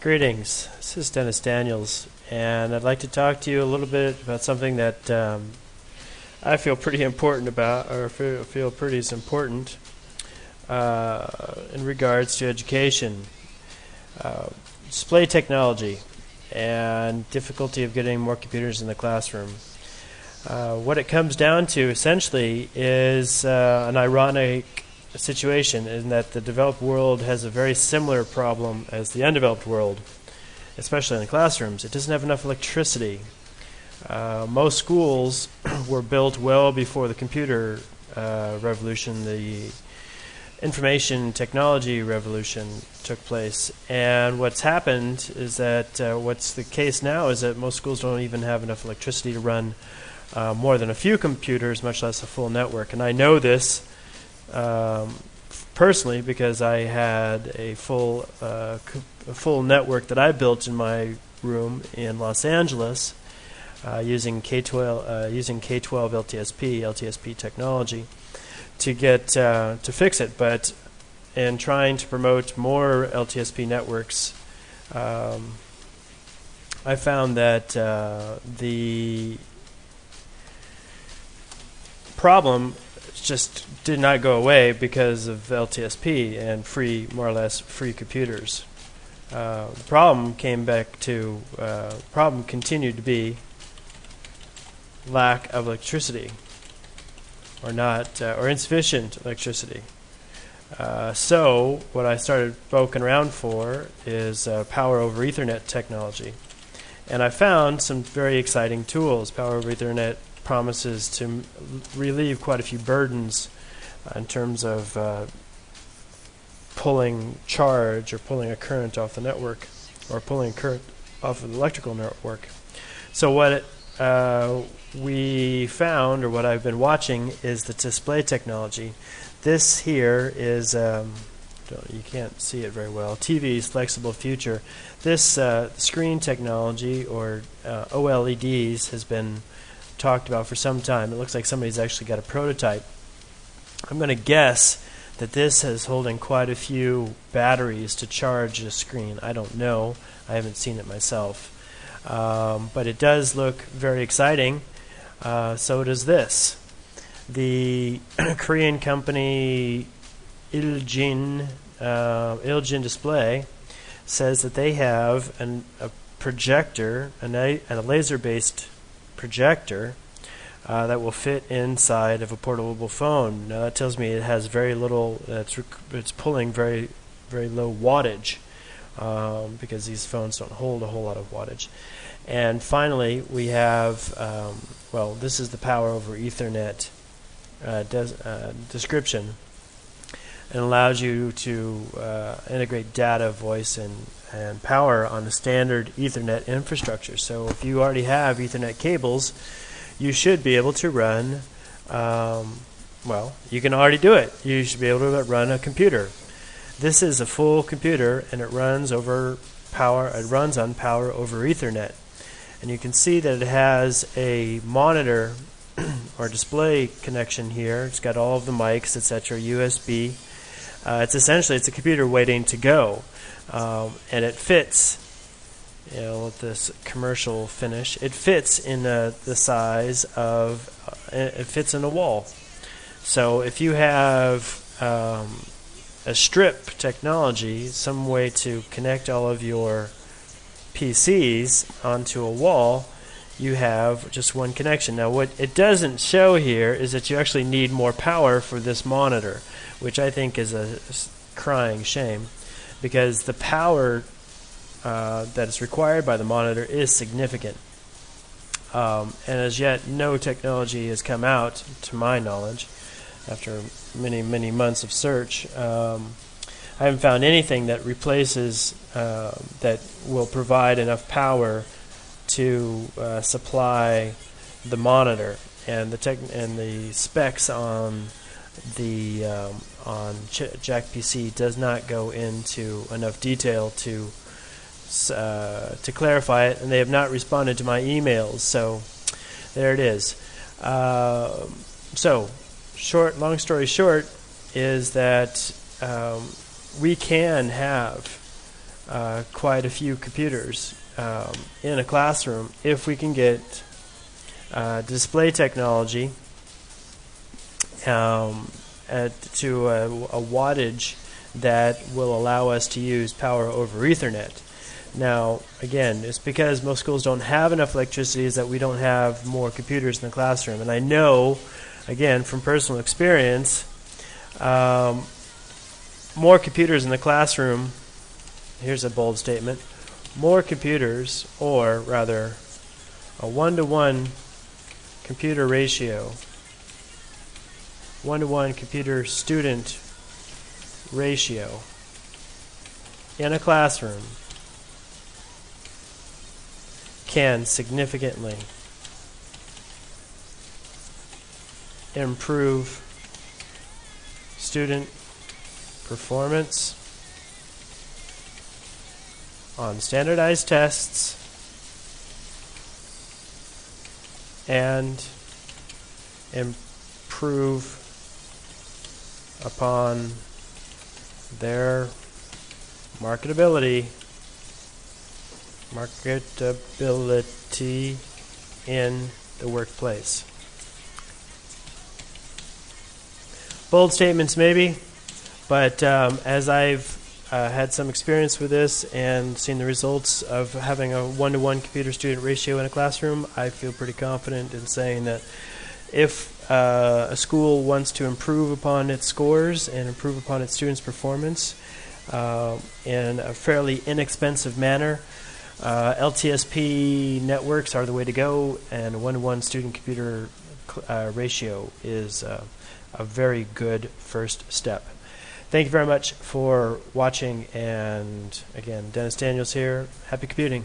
Greetings, this is Dennis Daniels, and I'd like to talk to you a little bit about something that I feel pretty important about, or feel pretty is important in regards to education. Display technology and difficulty of getting more computers in the classroom. What it comes down to essentially is an ironic situation in that the developed world has a very similar problem as the undeveloped world, especially in the classrooms. It doesn't have enough electricity. Most schools were built well before the computer revolution, the information technology revolution took place. And what's happened is that what's the case now is that most schools don't even have enough electricity to run more than a few computers, much less a full network. And I know this personally because I had a full network that I built in my room in Los Angeles using K-12 LTSP technology to get to fix it. But in trying to promote more LTSP networks, I found that the problem just did not go away because of LTSP and more or less free computers. The problem continued to be lack of electricity, or insufficient electricity. So what I started poking around for is power over Ethernet technology, and I found some very exciting tools. Power over Ethernet promises to relieve quite a few burdens in terms of pulling charge or pulling a current off the network, or pulling current off of the electrical network. So what we found, or what I've been watching, is the display technology. This here is, you can't see it very well, TV's flexible future. This screen technology, or OLEDs, has been talked about for some time. It looks like somebody's actually got a prototype. I'm going to guess that this is holding quite a few batteries to charge a screen. I don't know. I haven't seen it myself. But it does look very exciting. So does this. The Korean company Iljin Display says that they have a projector, a laser-based projector that will fit inside of a portable phone. Now that tells me it has very little. It's pulling very, very low wattage because these phones don't hold a whole lot of wattage. And finally, we have this is the power over Ethernet description. It allows you to integrate data, voice, and power on a standard Ethernet infrastructure. So if you already have Ethernet cables, you should be able to run, you can already do it. You should be able to run a computer. This is a full computer, and it runs over power. It runs on power over Ethernet. And you can see that it has a monitor or display connection here. It's got all of the mics, etc., USB. It's a computer waiting to go, and it fits. With this commercial finish, it fits in the size of. It fits in a wall. So if you have a strip technology, some way to connect all of your PCs onto a wall, you have just one connection. Now what it doesn't show here is that you actually need more power for this monitor, which I think is a crying shame, because the power that is required by the monitor is significant. And as yet, no technology has come out, to my knowledge, after many, many months of search. I haven't found anything that replaces, that will provide enough power to supply the monitor, and the specs on the Jack PC does not go into enough detail to clarify it, and they have not responded to my emails. So there it is. Long story short is that we can have quite a few computers in a classroom if we can get display technology to a wattage that will allow us to use power over Ethernet. Now, again, it's because most schools don't have enough electricity is that we don't have more computers in the classroom. And I know, again, from personal experience, more computers in the classroom, here's a bold statement, more computers, or rather a 1-to-1 computer ratio, 1-to-1 computer student ratio in a classroom can significantly improve student performance on standardized tests and improve upon their marketability in the workplace. Bold statements maybe, but as I've had some experience with this and seen the results of having a 1-to-1 computer-student ratio in a classroom, I feel pretty confident in saying that if a school wants to improve upon its scores and improve upon its students' performance in a fairly inexpensive manner, LTSP networks are the way to go, and a 1-to-1 student-computer ratio is a very good first step. Thank you very much for watching, and again, Dennis Daniels here. Happy computing.